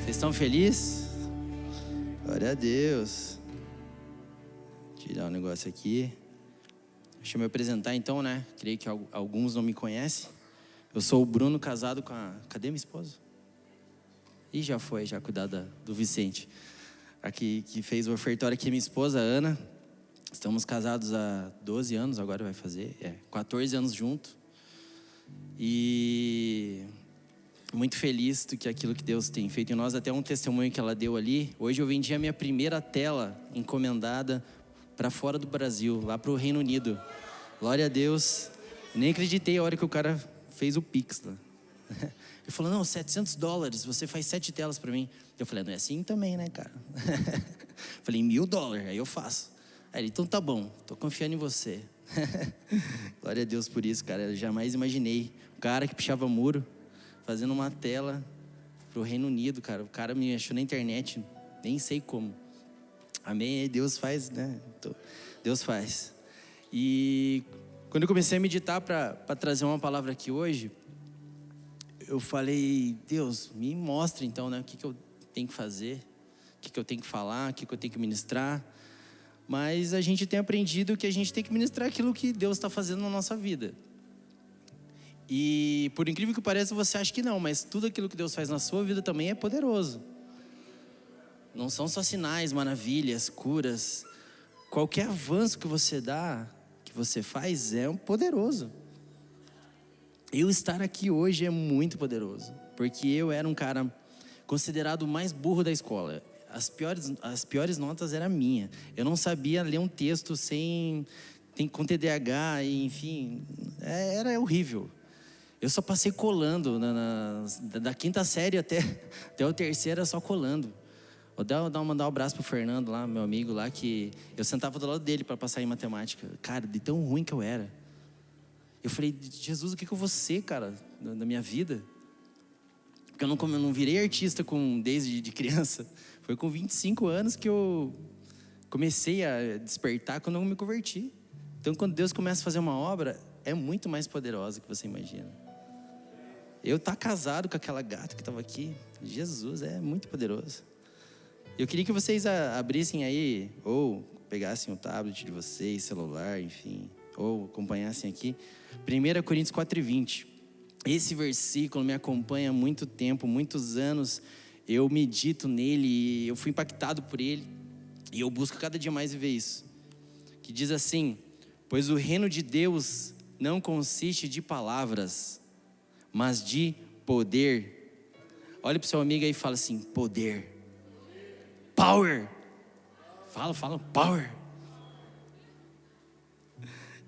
Vocês estão felizes? Glória a Deus. Tirar um negócio aqui. Deixa eu me apresentar então, né? Creio que alguns não me conhecem. Eu sou o Bruno, casado com a... Cadê minha esposa? Ih, já foi, já cuidado do Vicente. Aqui, que fez o ofertório aqui, minha esposa, Ana. Estamos casados há 12 anos, agora vai fazer. 14 anos juntos. E... muito feliz do que aquilo que Deus tem feito em nós. Até um testemunho que ela deu ali. Hoje eu vendi a minha primeira tela encomendada para fora do Brasil, lá para o Reino Unido. Glória a Deus. Nem acreditei a hora que o cara fez o Pix lá. Ele falou, não, $700, você faz 7 telas para mim. Eu falei, não é assim também, né, cara? Falei, $1.000, aí eu faço. Aí ele, então tá bom, tô confiando em você. Glória a Deus por isso, cara. Eu jamais imaginei. O cara que pichava muro, fazendo uma tela pro Reino Unido, cara. O cara me achou na internet, nem sei como. Amém, Deus faz, né? Deus faz. E quando eu comecei a meditar para trazer uma palavra aqui hoje, eu falei, Deus, me mostra então, né? O que eu tenho que fazer, o que eu tenho que falar, o que eu tenho que ministrar. Mas a gente tem aprendido que a gente tem que ministrar aquilo que Deus está fazendo na nossa vida. E por incrível que pareça, você acha que não, mas tudo aquilo que Deus faz na sua vida também é poderoso. Não são só sinais, maravilhas, curas. Qualquer avanço que você dá, que você faz, é poderoso. Eu estar aqui hoje é muito poderoso, porque eu era um cara considerado o mais burro da escola. As piores notas eram minhas. Eu não sabia ler um texto com TDAH, enfim, era horrível. Eu só passei colando, da quinta série até o terceiro, só colando. Vou mandar um abraço pro Fernando lá, meu amigo lá, que eu sentava do lado dele para passar em matemática. Cara, de tão ruim que eu era. Eu falei, Jesus, o que eu vou ser, cara, na minha vida? Porque eu não virei artista desde de criança. Foi com 25 anos que eu comecei a despertar quando eu me converti. Então, quando Deus começa a fazer uma obra, é muito mais poderosa do que você imagina. Eu estar casado com aquela gata que estava aqui, Jesus, é muito poderoso. Eu queria que vocês abrissem aí, ou pegassem o tablet de vocês, celular, enfim, ou acompanhassem aqui, 1 Coríntios 4:20. Esse versículo me acompanha há muito tempo, muitos anos. Eu medito nele e eu fui impactado por ele. E eu busco cada dia mais viver isso. Que diz assim, pois o reino de Deus não consiste de palavras, mas de poder. Olha para o seu amigo aí e fala assim, poder. Power. Fala, power.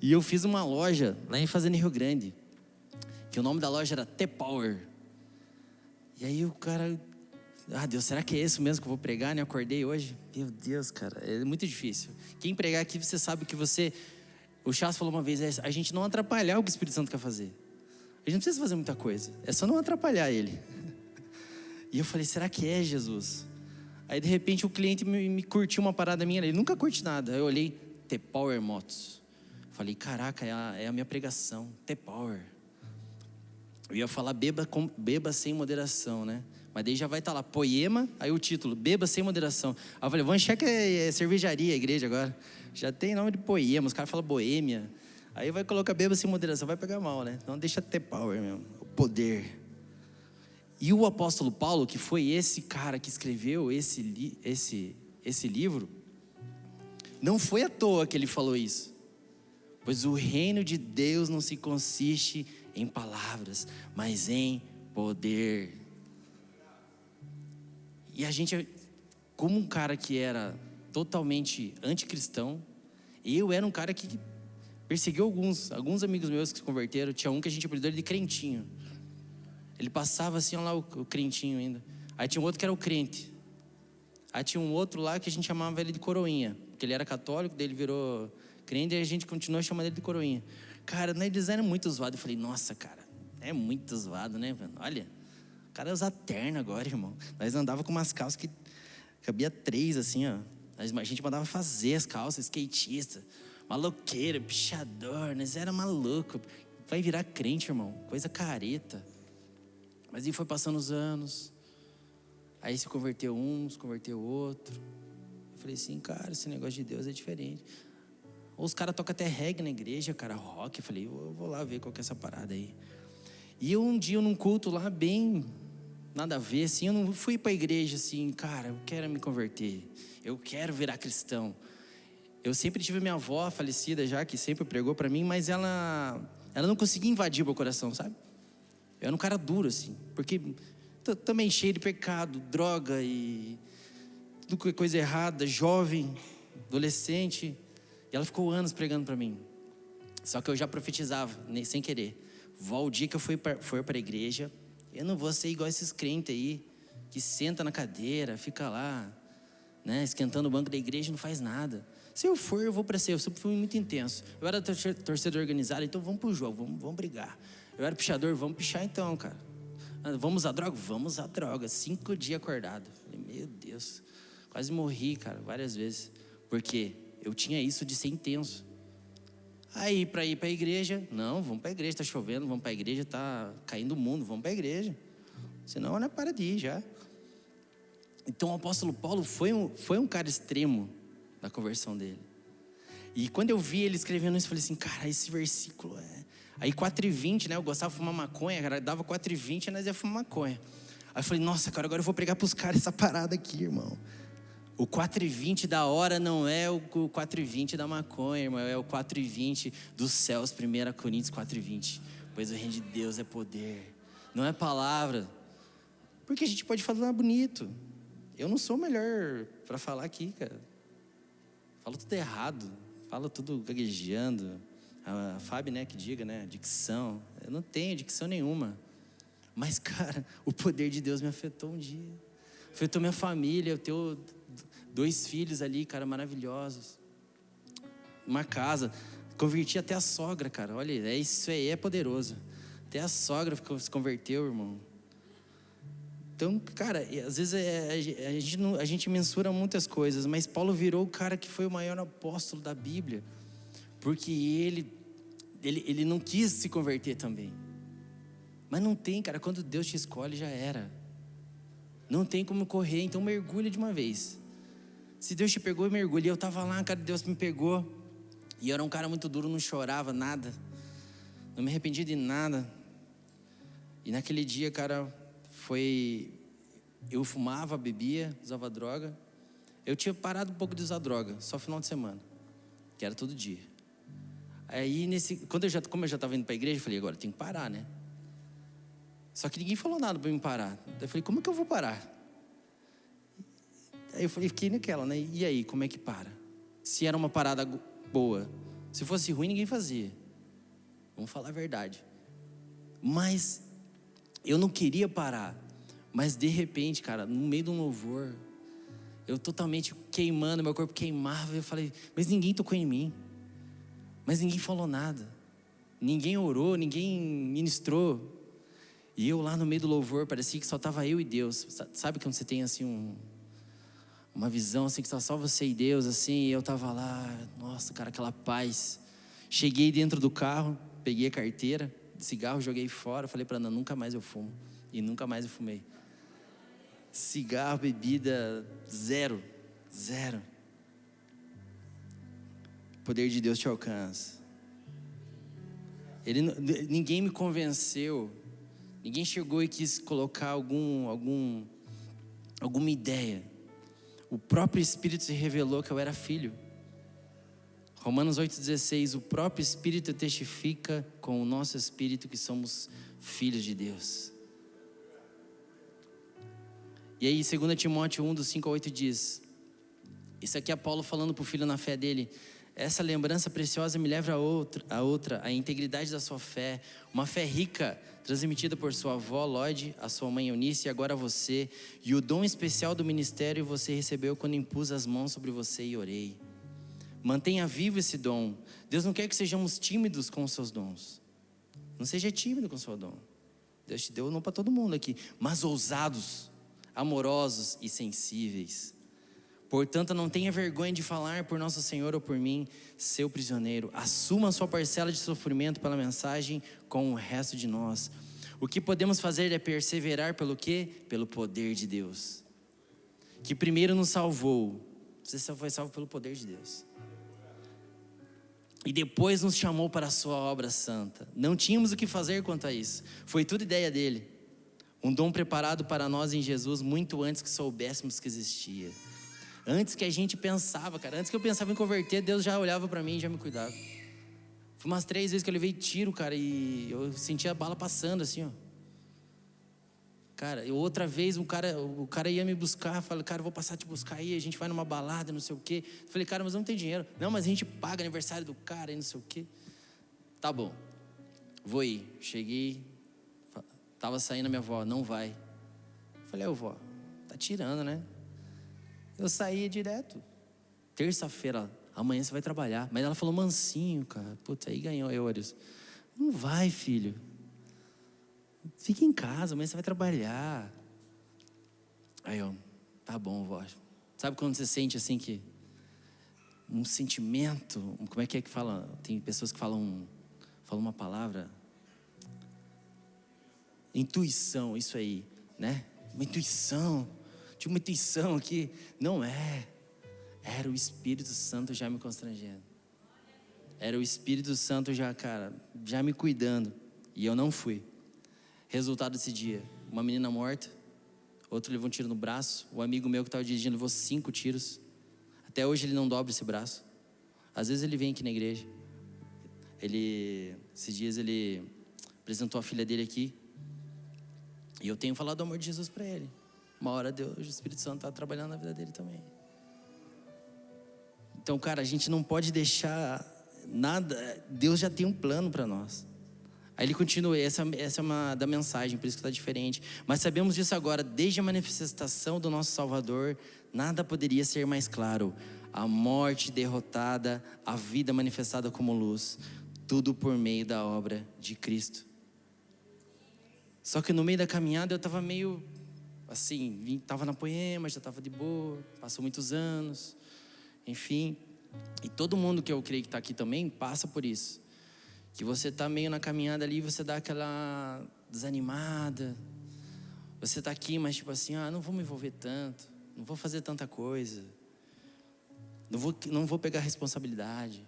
E eu fiz uma loja lá em Fazenda Rio Grande, que o nome da loja era T-Power. E aí o cara, Deus, será que é esse mesmo que eu vou pregar, né? Eu acordei hoje, meu Deus, cara, é muito difícil. Quem pregar aqui, você sabe que o Chas falou uma vez, a gente não atrapalhar o que o Espírito Santo quer fazer. A gente não precisa fazer muita coisa, é só não atrapalhar ele. E eu falei, será que é, Jesus? Aí de repente o cliente me curtiu uma parada minha, ele nunca curte nada. Aí eu olhei, T-Power Motos. Falei, caraca, é a minha pregação, T-Power. Eu ia falar beba sem moderação, né? Mas daí já vai estar lá, poema, aí o título, beba sem moderação. Aí eu falei, vamos achar que é cervejaria a igreja agora. Já tem nome de poema, os caras falam boêmia. Aí vai colocar beba sem moderação, vai pegar mal, né? Então deixa T-Power mesmo, o poder. E o apóstolo Paulo, que foi esse cara que escreveu esse livro, não foi à toa que ele falou isso. Pois o reino de Deus não se consiste em palavras, mas em poder. E a gente, como um cara que era totalmente anticristão, eu era um cara que perseguiu alguns amigos meus que se converteram. Tinha um que a gente apelidou ele de crentinho. Ele passava assim, olha lá o crentinho ainda. Aí tinha um outro que era o crente. Aí tinha um outro lá que a gente chamava ele de coroinha, porque ele era católico, daí ele virou crente e a gente continuou chamando ele de coroinha. Cara, eles eram muito zoados. Eu falei, nossa, cara, é muito zoado, né? Olha, o cara usa terno agora, irmão. Nós andava com umas calças que cabia 3, assim, ó. A gente mandava fazer as calças, skatista, maloqueiro, pichador, nós era maluco. Vai virar crente, irmão, coisa careta. Mas aí foi passando os anos. Aí se converteu um, se converteu outro. Eu falei assim, cara, esse negócio de Deus é diferente. Ou os caras tocam até reggae na igreja, cara, rock. Eu falei, eu vou lá ver qual que é essa parada aí. E um dia num culto lá, bem nada a ver, assim, eu não fui pra igreja assim, cara, eu quero me converter, eu quero virar cristão. Eu sempre tive minha avó falecida já, que sempre pregou pra mim, mas ela não conseguia invadir meu coração, sabe? Eu era um cara duro, assim, porque também cheio de pecado, droga e tudo que é coisa errada, jovem, adolescente. E ela ficou anos pregando pra mim. Só que eu já profetizava, sem querer. O dia que eu for pra igreja, eu não vou ser igual esses crentes aí, que senta na cadeira, fica lá, né, esquentando o banco da igreja e não faz nada. Se eu for, eu vou para ser. Eu sempre fui muito intenso. Eu era torcedor organizado, então vamos pro jogo, vamos brigar. Eu era pichador, vamos pichar então, cara. Vamos usar droga? Vamos usar droga. 5 dias acordado. Falei, meu Deus. Quase morri, cara, várias vezes. Porque eu tinha isso de ser intenso. Aí, para ir para a igreja, não, vamos para a igreja, tá chovendo, vamos para a igreja, tá caindo o mundo, vamos para a igreja. Senão, não é para de ir já. Então, o apóstolo Paulo foi um cara extremo na conversão dele. E quando eu vi ele escrevendo isso, eu falei assim, cara, esse versículo é... Aí 4h20, né, eu gostava de fumar maconha, cara, dava 4h20 e nós ia fumar maconha. Aí eu falei, nossa, cara, agora eu vou pregar para os caras essa parada aqui, irmão. O 4h20 da hora não é o 4h20 da maconha, irmão, é o 4h20 dos céus, 1 Coríntios 4h20. Pois o reino de Deus é poder, não é palavra. Porque a gente pode falar bonito. Eu não sou o melhor para falar aqui, cara. Falo tudo errado, falo tudo gaguejando. A Fábio, né, que diga, né, dicção. Eu não tenho dicção nenhuma. Mas, cara, o poder de Deus me afetou um dia. Afetou minha família, eu tenho 2 filhos ali, cara, maravilhosos. Uma casa, converti até a sogra, cara. Olha, isso aí é poderoso. Até a sogra se converteu, irmão. Então, cara, às vezes a gente mensura muitas coisas, mas Paulo virou o cara que foi o maior apóstolo da Bíblia, porque ele não quis se converter também. Mas não tem, cara, quando Deus te escolhe já era. Não tem como correr, então mergulha de uma vez. Se Deus te pegou, mergulha. Eu estava lá, cara, Deus me pegou. E eu era um cara muito duro, não chorava nada. Não me arrependi de nada. E naquele dia, cara, eu fumava, bebia, usava droga. Eu tinha parado um pouco de usar droga, só final de semana, que era todo dia. Aí, como eu já estava indo para a igreja, eu falei, agora eu tenho que parar, né? Só que ninguém falou nada para me parar. Eu falei, como é que eu vou parar? Aí eu fiquei naquela, né? E aí, como é que para? Se era uma parada boa, se fosse ruim, ninguém fazia. Vamos falar a verdade. Mas eu não queria parar. Mas de repente, cara, no meio de um louvor, eu totalmente queimando, meu corpo queimava. Eu falei, mas ninguém tocou em mim. Mas ninguém falou nada. Ninguém orou, ninguém ministrou. E eu lá no meio do louvor, parecia que só estava eu e Deus. Sabe quando você tem assim uma visão assim que só você e Deus, assim, e eu estava lá, nossa, cara, aquela paz. Cheguei dentro do carro, peguei a carteira de cigarro, joguei fora, falei para Ana, nunca mais eu fumo. E nunca mais eu fumei. Cigarro, bebida, zero. O poder de Deus te alcança. Ninguém me convenceu. Ninguém chegou e quis colocar alguma ideia. O próprio Espírito se revelou que eu era filho. Romanos 8,16, o próprio Espírito testifica com o nosso Espírito que somos filhos de Deus. E aí 2 Timóteo 1, do 5 ao 8 diz, isso aqui é Paulo falando para o filho na fé dele, essa lembrança preciosa me leva a integridade da sua fé, uma fé rica, transmitida por sua avó Lode, a sua mãe Eunice e agora você, e o dom especial do ministério você recebeu quando impus as mãos sobre você e orei. Mantenha vivo esse dom. Deus não quer que sejamos tímidos com os seus dons. Não seja tímido com o seu dom. Deus te deu não para todo mundo aqui, mas ousados, amorosos e sensíveis. Portanto, não tenha vergonha de falar por nosso Senhor ou por mim, seu prisioneiro. Assuma a sua parcela de sofrimento pela mensagem com o resto de nós. O que podemos fazer é perseverar pelo quê? Pelo poder de Deus. que primeiro nos salvou. Você só foi salvo pelo poder de Deus. E depois nos chamou para a sua obra santa. Não tínhamos o que fazer quanto a isso. Foi tudo ideia dele. Um dom preparado para nós em Jesus muito antes que soubéssemos que existia. Antes que a gente pensava, cara. Antes que eu pensava em converter, Deus já olhava para mim e já me cuidava. Foi umas 3 vezes que eu levei tiro, cara, e eu sentia a bala passando assim, ó. Cara, outra vez o cara ia me buscar, falei, cara, eu vou passar a te buscar aí, a gente vai numa balada, não sei o quê. Eu falei, cara, mas não tem dinheiro. Não, mas a gente paga aniversário do cara e não sei o quê. Tá bom, vou ir. Cheguei, tava saindo a minha avó, não vai. Falei, vó, tá tirando, né? Eu saí direto. Terça-feira, amanhã você vai trabalhar. Mas ela falou mansinho, cara. Puta, aí ganhou euros. Não vai, filho. Fica em casa, amanhã você vai trabalhar. Aí eu, tá bom, vó. Sabe quando você sente assim que um sentimento, como é que fala? Tem pessoas que falam uma palavra. Intuição, isso aí, né? Uma intuição. Tinha uma intuição aqui. Não é. Era o Espírito Santo já me constrangendo. Era o Espírito Santo já, cara, já me cuidando. E eu não fui. Resultado desse dia, uma menina morta, outro levou um tiro no braço, o amigo meu que estava dirigindo levou 5 tiros. Até hoje ele não dobra esse braço. Às vezes ele vem aqui na igreja. Esses dias ele apresentou a filha dele aqui. E eu tenho falado do amor de Jesus para ele. Uma hora Deus, o Espírito Santo está trabalhando na vida dele também. Então, cara, a gente não pode deixar nada. Deus já tem um plano para nós. Aí ele continua, essa é uma da mensagem, por isso que está diferente. Mas sabemos disso agora, desde a manifestação do nosso Salvador, nada poderia ser mais claro. A morte derrotada, a vida manifestada como luz, tudo por meio da obra de Cristo. Só que no meio da caminhada eu estava meio assim, estava na Poema, já estava de boa, passou muitos anos, enfim. E todo mundo que eu creio que está aqui também passa por isso. Que você está meio na caminhada ali, você dá aquela desanimada. Você está aqui, mas tipo assim, não vou me envolver tanto, não vou fazer tanta coisa. Não vou pegar responsabilidade.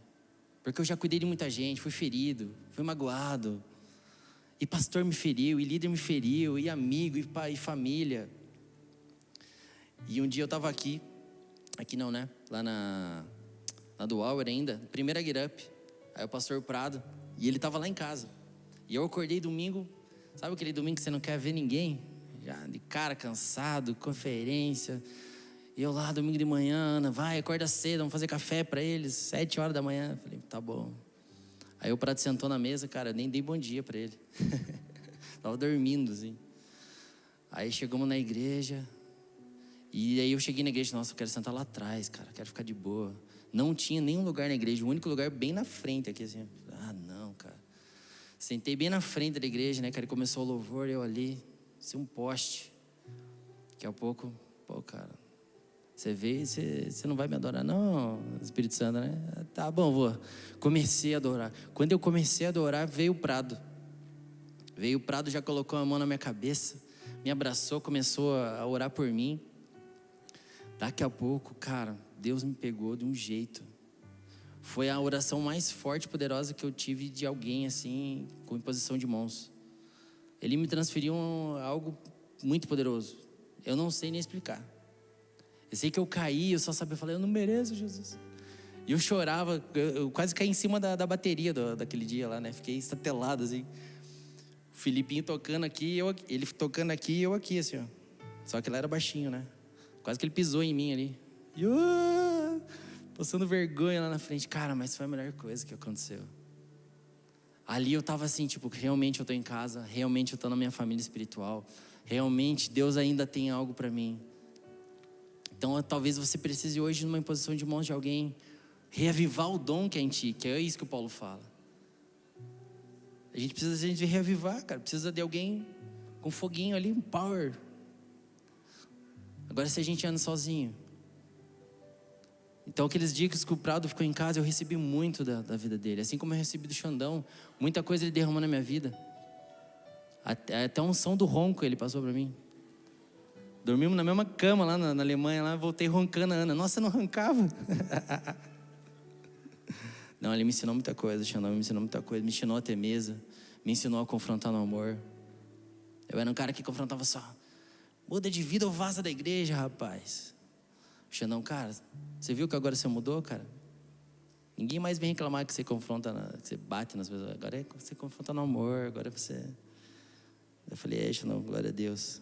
Porque eu já cuidei de muita gente, fui ferido, fui magoado. E pastor me feriu, e líder me feriu, e amigo, e pai, e família. E um dia eu estava aqui não, né? Lá na do Hour ainda, primeira Get Up. Aí o pastor Prado, e ele estava lá em casa. E eu acordei domingo, sabe aquele domingo que você não quer ver ninguém? Já de cara cansado, conferência. E eu lá, domingo de manhã, Ana, vai, acorda cedo, vamos fazer café para eles, 7 horas da manhã. Falei, tá bom. Aí o Prado sentou na mesa, cara, eu nem dei bom dia para ele. Tava dormindo, assim. Aí chegamos na igreja. E aí eu cheguei na igreja, nossa, eu quero sentar lá atrás, cara, quero ficar de boa. Não tinha nenhum lugar na igreja, o único lugar bem na frente aqui, assim. Não, cara. Sentei bem na frente da igreja, né, cara, e começou o louvor, eu ali, assim, um poste. Daqui a pouco, cara, você veio, você não vai me adorar, não, Espírito Santo, né? Tá bom, vou. Comecei a adorar. Quando eu comecei a adorar, veio o Prado. Veio o Prado, já colocou a mão na minha cabeça, me abraçou, começou a orar por mim. Daqui a pouco, cara, Deus me pegou de um jeito. Foi a oração mais forte e poderosa que eu tive de alguém, assim, com imposição de mãos. Ele me transferiu algo muito poderoso. Eu não sei nem explicar. Eu sei que eu caí, eu só sabia falar, eu não mereço, Jesus. E eu chorava, eu quase caí em cima da bateria daquele dia lá, né? Fiquei estatelado, assim. O Filipinho tocando aqui, ele tocando aqui e eu aqui, assim, ó. Só que ele era baixinho, né? Quase que ele pisou em mim ali. E eu, passando vergonha lá na frente. Cara, mas foi a melhor coisa que aconteceu. Ali eu tava assim, tipo, realmente eu tô em casa. Realmente eu tô na minha família espiritual. Realmente Deus ainda tem algo pra mim. Então talvez você precise hoje, numa imposição de mãos de alguém, reavivar o dom que é em ti. Que é isso que o Paulo fala. A gente precisa de reavivar, cara. Precisa de alguém com foguinho ali, um power. Agora se a gente anda sozinho. Então aqueles dias que o Prado ficou em casa, eu recebi muito da vida dele. Assim como eu recebi do Xandão. Muita coisa ele derramou na minha vida. Até a unção do ronco ele passou para mim. Dormimos na mesma cama lá na Alemanha, lá, voltei roncando a Ana. Nossa, não arrancava? Não, ele me ensinou muita coisa, o Xandão me ensinou muita coisa. Me ensinou a ter mesa, me ensinou a confrontar no amor. Eu era um cara que confrontava só. Muda de vida ou vaza da igreja, rapaz. O Xandão, cara, você viu que agora você mudou, cara? Ninguém mais vem reclamar que você confronta, que você bate nas pessoas. Agora é você confronta no amor, agora você... Eu falei, Xandão, glória a Deus.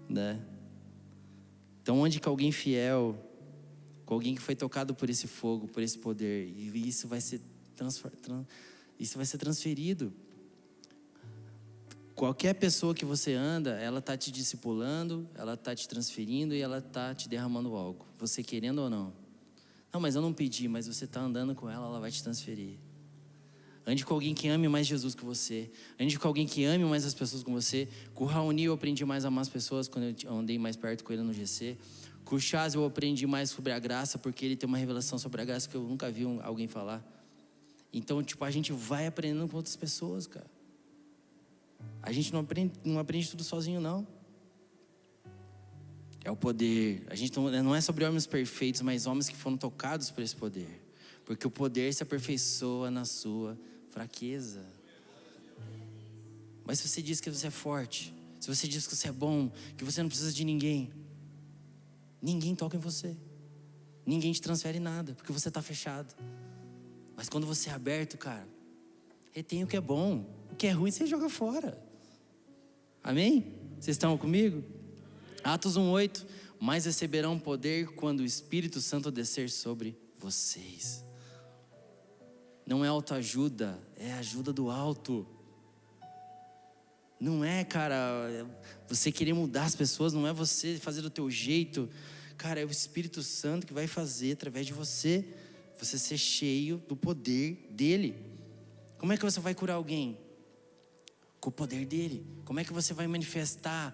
Né? Então, onde que alguém fiel, com alguém que foi tocado por esse fogo, por esse poder, e isso vai ser transferido. Qualquer pessoa que você anda, ela está te discipulando, ela está te transferindo e ela está te derramando algo, você querendo ou não. Não, mas eu não pedi, mas você está andando com ela, ela vai te transferir. Ande com alguém que ame mais Jesus que você. Ande com alguém que ame mais as pessoas com você. Com o Raoni eu aprendi mais a amar as pessoas quando eu andei mais perto com ele no GC. Com o Chaz eu aprendi mais sobre a graça, porque ele tem uma revelação sobre a graça que eu nunca vi alguém falar. Então, tipo, a gente vai aprendendo com outras pessoas, cara. A gente não aprende tudo sozinho, não. É o poder. A gente não é sobre homens perfeitos, mas homens que foram tocados por esse poder. Porque o poder se aperfeiçoa na sua fraqueza. Mas se você diz que você é forte, se você diz que você é bom, que você não precisa de ninguém, ninguém toca em você. Ninguém te transfere nada, porque você está fechado. Mas quando você é aberto, cara, retém o que é bom. O que é ruim você joga fora. Amém? Vocês estão comigo? Atos 1:8. Mas receberão poder quando o Espírito Santo descer sobre vocês. Não é autoajuda, é ajuda do alto. Não é, cara, você querer mudar as pessoas, não é você fazer do teu jeito. Cara, é o Espírito Santo que vai fazer através de você ser cheio do poder dele. Como é que você vai curar alguém? Com o poder dele. Como é que você vai manifestar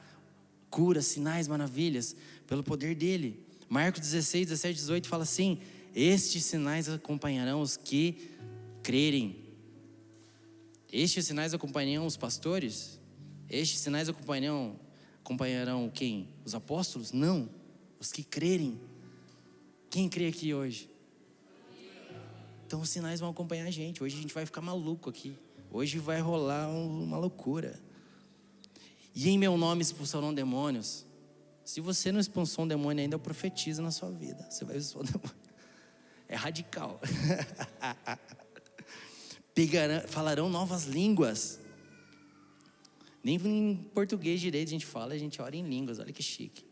cura, sinais, maravilhas? Pelo poder dele. Marcos 16, 17, 18 fala assim: estes sinais acompanharão os que crerem. Estes sinais acompanharão os pastores? Estes sinais acompanharão quem? Os apóstolos? Não, os que crerem. Quem crê aqui hoje? Então os sinais vão acompanhar a gente. Hoje a gente vai ficar maluco aqui. Hoje vai rolar uma loucura. E em meu nome expulsarão demônios. Se você não expulsou um demônio ainda, eu profetizo na sua vida. Você vai expulsar um demônio. É radical. Falarão novas línguas. Nem em português direito a gente fala, a gente ora em línguas. Olha que chique.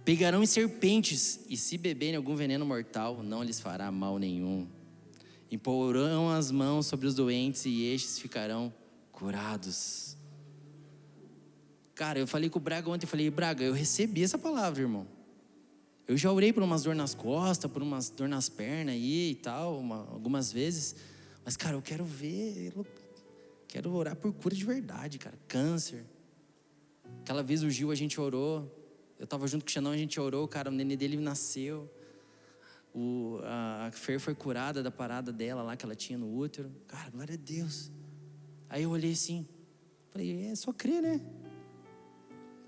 Pegarão em serpentes, e se beberem algum veneno mortal, não lhes fará mal nenhum. Imporão as mãos sobre os doentes, e estes ficarão curados. Cara, eu falei com o Braga ontem, eu falei, Braga, eu recebi essa palavra, irmão. Eu já orei por umas dor nas costas, por umas dor nas pernas aí e tal, algumas vezes. Mas, cara, eu quero ver, quero orar por cura de verdade, cara. Câncer. Aquela vez o Gil, a gente orou. Eu tava junto com o Xanão, a gente orou, cara, o nenê dele nasceu. A Fer foi curada da parada dela lá, que ela tinha no útero. Cara, glória a Deus. Aí eu olhei assim, falei, é só crer, né?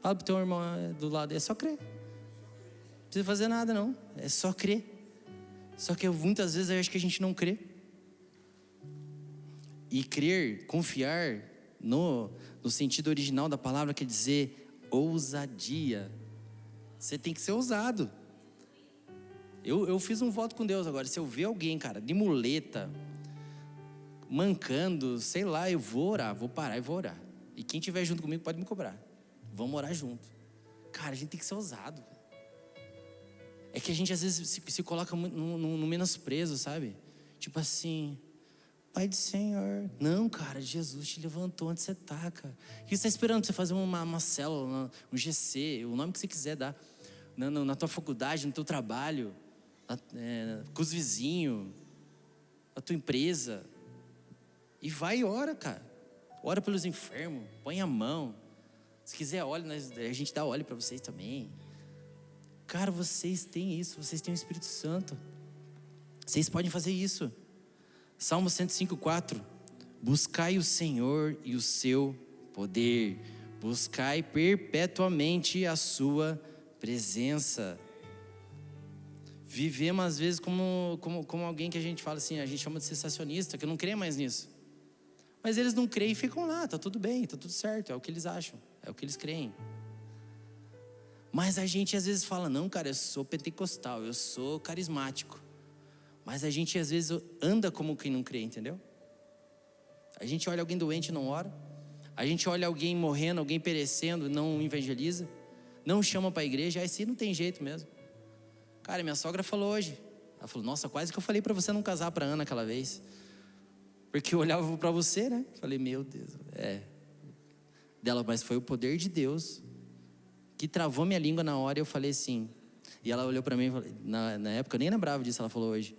Fala pro teu irmão do lado, é só crer. Não precisa fazer nada não, é só crer. Só que muitas vezes eu acho que a gente não crê. E crer, confiar no sentido original da palavra quer dizer ousadia. Você tem que ser ousado. Eu fiz um voto com Deus agora. Se eu ver alguém, cara, de muleta, mancando, sei lá, eu vou orar, vou parar e vou orar. E quem estiver junto comigo pode me cobrar. Vamos orar junto. Cara, a gente tem que ser ousado. É que a gente às vezes se coloca no menosprezo, sabe? Tipo assim, Pai do Senhor. Não, cara, Jesus te levantou onde você está, cara. O que você está esperando pra você fazer uma célula, um GC, o nome que você quiser dar, na tua faculdade, no teu trabalho, com os vizinhos, na tua empresa. E vai e ora, cara. Ora pelos enfermos, põe a mão. Se quiser óleo, a gente dá óleo para vocês também. Cara, vocês têm isso, vocês têm o Espírito Santo. Vocês podem fazer isso. Salmo 105:4. Buscai o Senhor e o seu poder. Buscai perpetuamente a sua presença. Vivemos às vezes como alguém que a gente fala assim, a gente chama de sensacionista, que não crê mais nisso. Mas eles não creem e ficam lá, tá tudo bem, tá tudo certo, é o que eles acham, é o que eles creem. Mas a gente às vezes fala, não, cara, eu sou pentecostal, eu sou carismático. Mas a gente às vezes anda como quem não crê, entendeu? A gente olha alguém doente e não ora. A gente olha alguém morrendo, alguém perecendo, não evangeliza. Não chama para a igreja, aí sim não tem jeito mesmo. Cara, minha sogra falou hoje. Ela falou, nossa, quase que eu falei para você não casar para Ana aquela vez. Porque eu olhava para você, né? Falei, meu Deus, dela, mas foi o poder de Deus que travou minha língua na hora e eu falei assim. E ela olhou para mim, na época eu nem lembrava disso, ela falou hoje.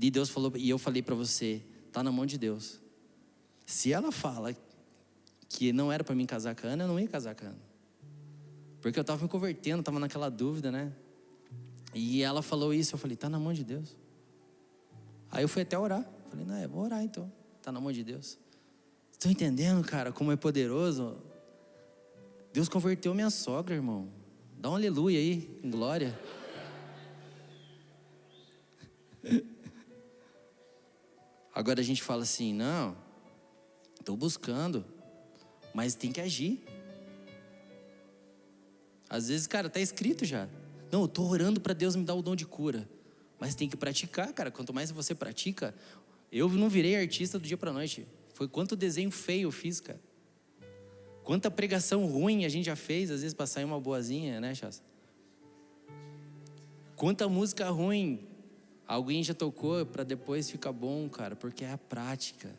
E Deus falou, e eu falei para você, tá na mão de Deus. Se ela fala que não era para mim casar com a Ana, eu não ia casar com a Ana. Porque eu estava me convertendo, estava naquela dúvida, né? E ela falou isso, eu falei, tá na mão de Deus. Aí eu fui até orar. Falei, não, eu vou orar então, tá na mão de Deus. Estão entendendo, cara, como é poderoso? Deus converteu minha sogra, irmão. Dá um aleluia aí, em glória. Agora a gente fala assim, não, estou buscando, mas tem que agir. Às vezes, cara, tá escrito já. Não, eu estou orando para Deus me dar o dom de cura. Mas tem que praticar, cara. Quanto mais você pratica, eu não virei artista do dia para a noite. Foi quanto desenho feio eu fiz, cara. Quanta pregação ruim a gente já fez, às vezes para sair uma boazinha, né, Chassa? Quanta música ruim alguém já tocou para depois ficar bom, cara, porque é a prática.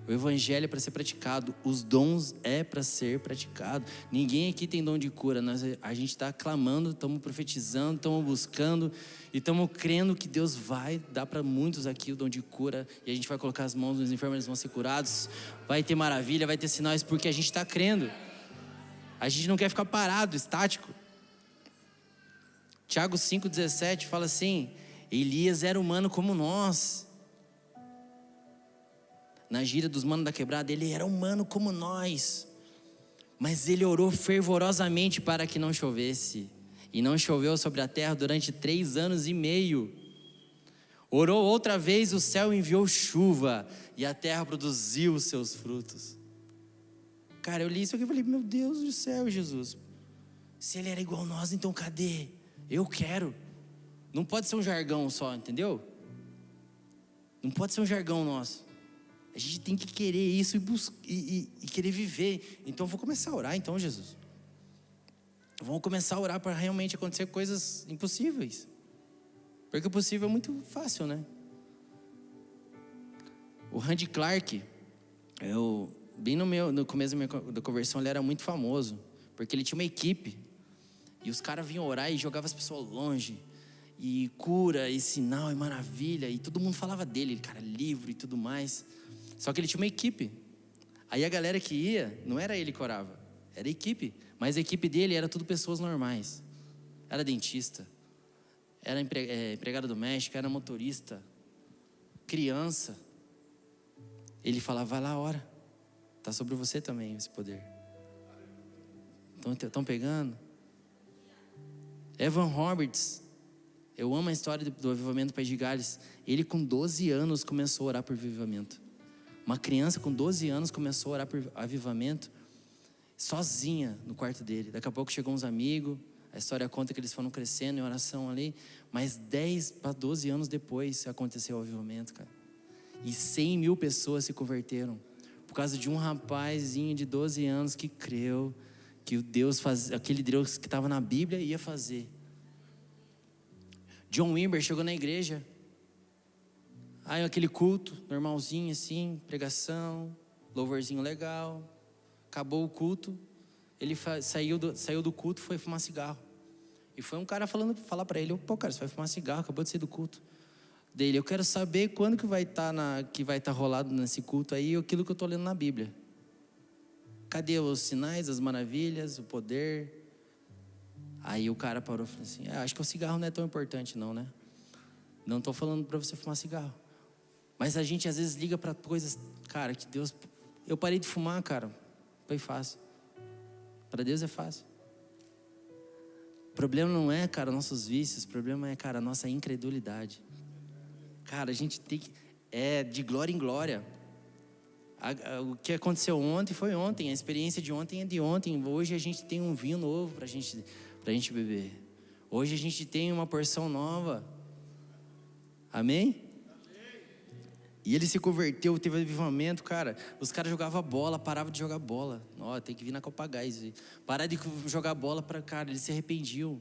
O evangelho é para ser praticado, os dons é para ser praticado. Ninguém aqui tem dom de cura, a gente está clamando, estamos profetizando, estamos buscando e estamos crendo que Deus vai dar para muitos aqui o dom de cura e a gente vai colocar as mãos nos enfermos, eles vão ser curados, vai ter maravilha, vai ter sinais, porque a gente está crendo. A gente não quer ficar parado, estático. Tiago 5,17 fala assim, Elias era humano como nós. Na gíria dos manos da quebrada, ele era humano como nós. Mas ele orou fervorosamente para que não chovesse. E não choveu sobre a terra durante 3 anos e meio. Orou outra vez, o céu enviou chuva. E a terra produziu os seus frutos. Cara, eu li isso aqui e falei, meu Deus do céu, Jesus. Se ele era igual a nós, então cadê? Eu quero. Não pode ser um jargão só, entendeu? Não pode ser um jargão nosso. A gente tem que querer isso e querer viver. Então eu vou começar a orar então, Jesus. Vamos começar a orar para realmente acontecer coisas impossíveis. Porque o possível é muito fácil, né? O Randy Clark, bem no começo da conversão, ele era muito famoso. Porque ele tinha uma equipe. E os caras vinham orar e jogavam as pessoas longe. E cura, e sinal, e maravilha. E todo mundo falava dele, cara, livre e tudo mais. Só que ele tinha uma equipe. Aí a galera que ia, não era ele que orava, era a equipe. Mas a equipe dele era tudo pessoas normais. Era dentista, era empregada doméstica, era motorista, criança. Ele falava, vai lá, ora. Está sobre você também esse poder. Estão pegando? Evan Roberts, eu amo a história do avivamento País de Gales. Ele com 12 anos começou a orar por avivamento. Uma criança com 12 anos começou a orar por avivamento sozinha no quarto dele. Daqui a pouco chegou uns amigos, a história conta que eles foram crescendo em oração ali, mas 10 para 12 anos depois aconteceu o avivamento, cara. E 100 mil pessoas se converteram por causa de um rapazinho de 12 anos que creu que o Deus aquele Deus que estava na Bíblia ia fazer. John Wimber chegou na igreja. Aí aquele culto, normalzinho assim, pregação, louvorzinho legal. Acabou o culto, ele saiu do culto, foi fumar cigarro. E foi um cara falar para ele, pô cara, você vai fumar cigarro, acabou de sair do culto. Dele, eu quero saber quando que vai estar rolado nesse culto aí, aquilo que eu estou lendo na Bíblia. Cadê os sinais, as maravilhas, o poder? Aí o cara parou e falou assim, acho que o cigarro não é tão importante não, né? Não estou falando para você fumar cigarro. Mas a gente às vezes liga para coisas, cara, que Deus... Eu parei de fumar, cara, foi fácil. Para Deus é fácil. O problema não é, cara, nossos vícios. O problema é, cara, a nossa incredulidade. Cara, a gente tem que... É de glória em glória. O que aconteceu ontem foi ontem. A experiência de ontem é de ontem. Hoje a gente tem um vinho novo pra gente beber. Hoje a gente tem uma porção nova. Amém? E ele se converteu, teve avivamento, cara. Os caras jogavam bola, paravam de jogar bola. Ó, tem que vir na Copa Gás. Parar de jogar bola para cara, eles se arrependiam.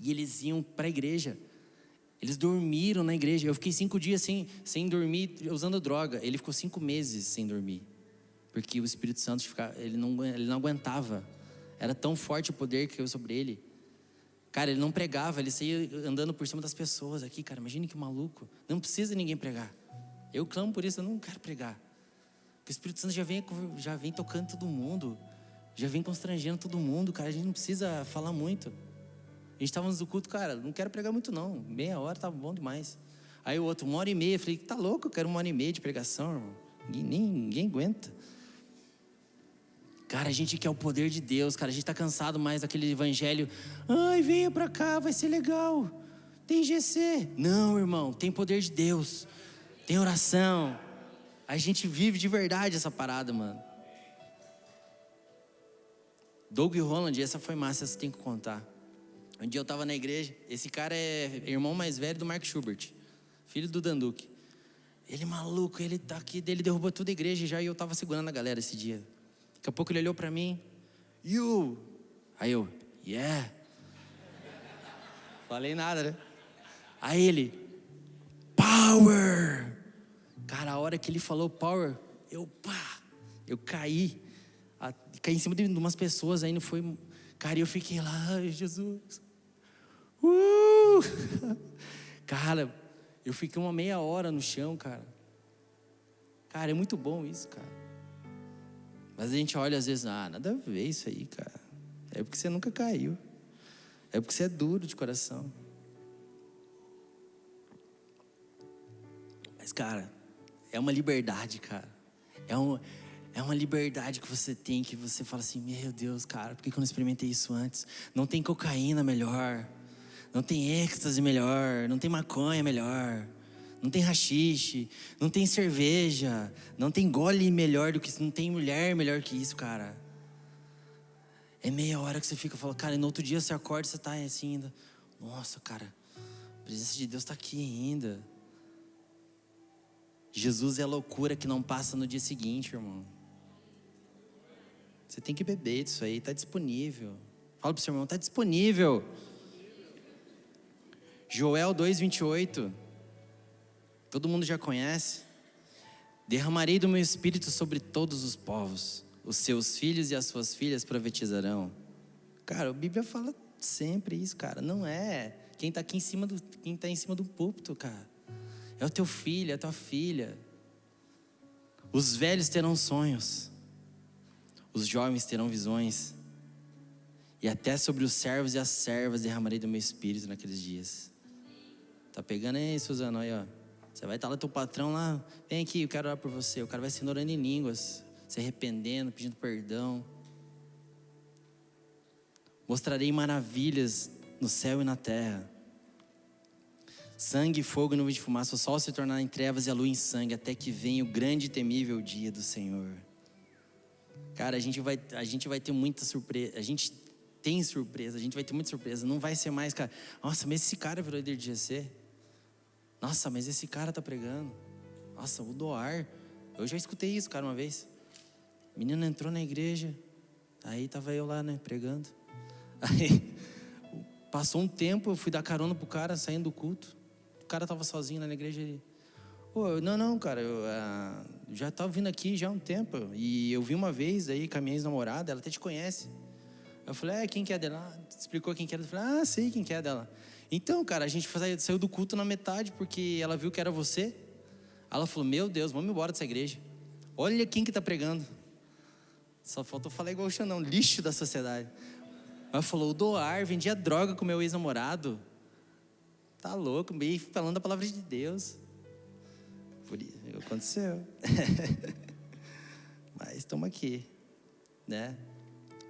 E eles iam para a igreja. Eles dormiram na igreja. Eu fiquei 5 dias sem dormir, usando droga. Ele ficou 5 meses sem dormir. Porque o Espírito Santo, ele não aguentava. Era tão forte o poder que caiu sobre ele. Cara, ele não pregava, ele saía andando por cima das pessoas aqui, cara. Imagine que maluco. Não precisa ninguém pregar. Eu clamo por isso, eu não quero pregar. Porque o Espírito Santo já vem tocando todo mundo. Já vem constrangendo todo mundo, cara. A gente não precisa falar muito. A gente estava no culto, cara, não quero pregar muito não. Meia hora tá bom demais. Aí o outro, 1h30. Eu falei, tá louco, eu quero 1h30 de pregação, irmão. Ninguém aguenta. Cara, a gente quer o poder de Deus, cara. A gente tá cansado mais daquele evangelho. Ai, venha pra cá, vai ser legal. Tem GC. Não, irmão, tem poder de Deus. Tem oração. A gente vive de verdade essa parada, mano. Doug Holland, essa foi massa, essa tem que contar. Um dia eu tava na igreja. Esse cara é irmão mais velho do Mark Schubert, filho do Danduque. Ele maluco, ele tá aqui, ele derrubou toda a igreja já. E eu tava segurando a galera esse dia. Daqui a pouco ele olhou pra mim. You. Aí eu, yeah. Falei nada, né? Aí ele, power. Cara, a hora que ele falou power, eu caí. Caí em cima de umas pessoas, aí não foi... Cara, eu fiquei lá, ai, Jesus. Cara, eu fiquei uma meia hora no chão, cara. Cara, é muito bom isso, cara. Mas a gente olha às vezes, nada a ver isso aí, cara. É porque você nunca caiu. É porque você é duro de coração. Mas, cara, é uma liberdade, cara. É uma liberdade que você tem, que você fala assim, meu Deus, cara, por que eu não experimentei isso antes? Não tem cocaína melhor. Não tem êxtase melhor. Não tem maconha melhor. Não tem haxixe, não tem cerveja, não tem gole melhor do que isso, não tem mulher melhor que isso, cara. É meia hora que você fica falando, cara, e no outro dia você acorda e você tá assim ainda. Nossa, cara, a presença de Deus tá aqui ainda. Jesus é a loucura que não passa no dia seguinte, irmão. Você tem que beber disso aí, tá disponível. Fala pro seu irmão, tá disponível. Joel 2:28. Todo mundo já conhece. Derramarei do meu espírito sobre todos os povos. Os seus filhos e as suas filhas profetizarão. Cara, a Bíblia fala sempre isso, cara. Não é quem está aqui em cima do púlpito, cara. É o teu filho, é a tua filha. Os velhos terão sonhos. Os jovens terão visões. E até sobre os servos e as servas derramarei do meu espírito naqueles dias. Tá pegando aí, Suzana? Aí, ó. Você vai estar lá, teu patrão lá, vem aqui, eu quero orar por você. O cara vai se orando em línguas, se arrependendo, pedindo perdão. Mostrarei maravilhas no céu e na terra. Sangue, fogo e nuvem de fumaça, o sol se tornará em trevas e a lua em sangue, até que venha o grande e temível dia do Senhor. Cara, a gente vai ter muita surpresa. A gente tem surpresa, a gente vai ter muita surpresa. Não vai ser mais, cara, nossa, mas esse cara virou líder de GC. Nossa, mas esse cara tá pregando. Nossa, o Doar. Eu já escutei isso, cara, uma vez. O menino entrou na igreja. Aí tava eu lá, né, pregando. Aí passou um tempo, eu fui dar carona pro cara saindo do culto. O cara tava sozinho lá na igreja. Ele, não, cara, eu já tava vindo aqui já há um tempo. E eu vi uma vez aí com a minha ex-namorada, ela até te conhece. Eu falei, quem que é dela? Explicou quem que era. Eu falei, sei quem que é dela. Então, cara, a gente saiu do culto na metade porque ela viu que era você. Ela falou, meu Deus, vamos embora dessa igreja. Olha quem que tá pregando. Só faltou falar igual o Xanão, lixo da sociedade. Ela falou, o Doar vendia droga com meu ex-namorado. Tá louco, meio falando a palavra de Deus. Por isso, aconteceu. Mas estamos aqui, né?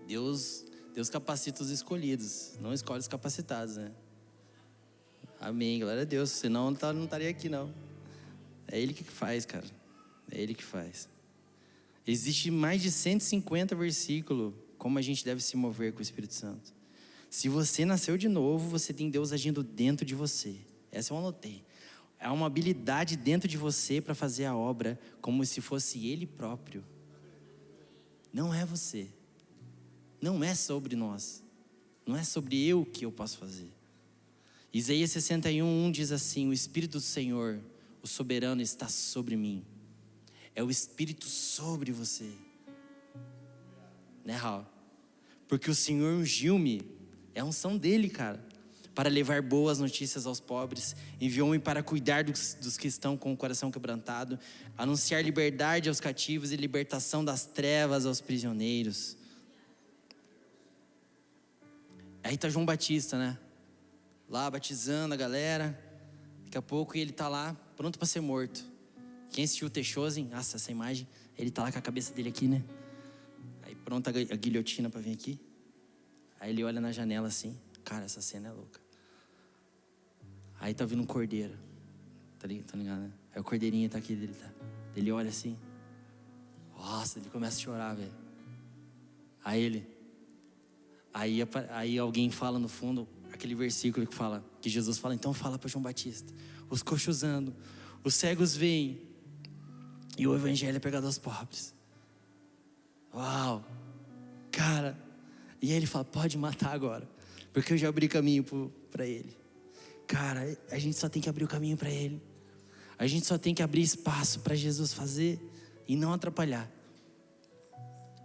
Deus capacita os escolhidos, não escolhe os capacitados, né? Amém, glória a Deus. Senão não estaria aqui, não. É Ele que faz, cara. É Ele que faz. Existe mais de 150 versículos como a gente deve se mover com o Espírito Santo. Se você nasceu de novo, você tem Deus agindo dentro de você. Essa eu anotei. É uma habilidade dentro de você para fazer a obra como se fosse Ele próprio. Não é você. Não é sobre nós. Não é sobre eu que eu posso fazer. Isaías 61:1 diz assim: o Espírito do Senhor, o soberano, está sobre mim. É o Espírito sobre você. Né, Raul? Porque o Senhor ungiu-me. É a unção dele, cara. Para levar boas notícias aos pobres. Enviou-me para cuidar dos que estão com o coração quebrantado. Anunciar liberdade aos cativos e libertação das trevas aos prisioneiros. Aí tá João Batista, né? Lá batizando a galera. Daqui a pouco ele tá lá, pronto para ser morto. Quem assistiu o Techozen, nossa, essa imagem, ele tá lá com a cabeça dele aqui, né? Aí pronta a guilhotina para vir aqui. Aí ele olha na janela assim, cara, essa cena é louca. Aí tá vindo um cordeiro, tá ligado, né? Aí o cordeirinho tá aqui, ele olha assim, nossa, ele começa a chorar, velho. Aí alguém fala no fundo, aquele versículo que Jesus fala, então fala para João Batista: os coxos andam, os cegos veem, e o evangelho é pregado aos pobres. Uau, cara. E aí ele fala: pode matar agora, porque eu já abri caminho para ele. Cara, a gente só tem que abrir o caminho para ele. A gente só tem que abrir espaço para Jesus fazer e não atrapalhar.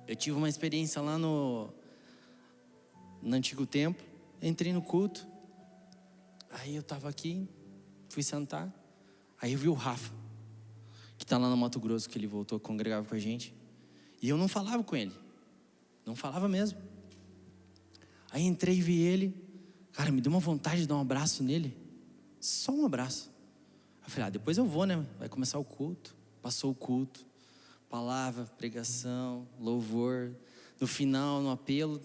Eu tive uma experiência lá no Antigo Templo. Entrei no culto. Aí eu tava aqui, fui sentar. Aí eu vi o Rafa, que tá lá no Mato Grosso, que ele voltou a congregar com a gente. E eu não falava com ele. Não falava mesmo. Aí entrei e vi ele. Cara, me deu uma vontade de dar um abraço nele. Só um abraço. Eu falei: depois eu vou, né? Vai começar o culto. Passou o culto. Palavra, pregação, louvor. No final, no apelo.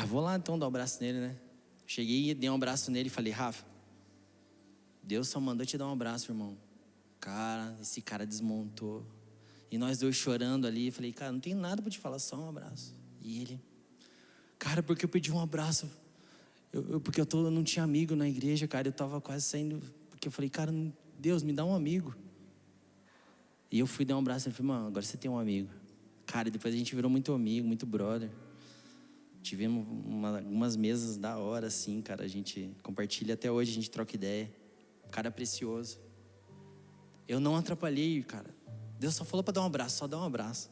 Vou lá então dar um abraço nele, né? Cheguei, dei um abraço nele e falei: Rafa, Deus só mandou te dar um abraço, irmão. Cara, esse cara desmontou. E nós dois chorando ali. Falei: cara, não tem nada para te falar, só um abraço. E ele: cara, porque eu pedi um abraço. Porque eu não tinha amigo na igreja, cara. Eu tava quase saindo. Porque eu falei: cara, Deus, me dá um amigo. E eu fui dar um abraço. Ele falou: mano, agora você tem um amigo. Cara, e depois a gente virou muito amigo, muito brother. Tivemos umas mesas da hora, assim, cara. A gente compartilha até hoje, a gente troca ideia. Cara precioso. Eu não atrapalhei, cara. Deus só falou para dar um abraço, só dá um abraço.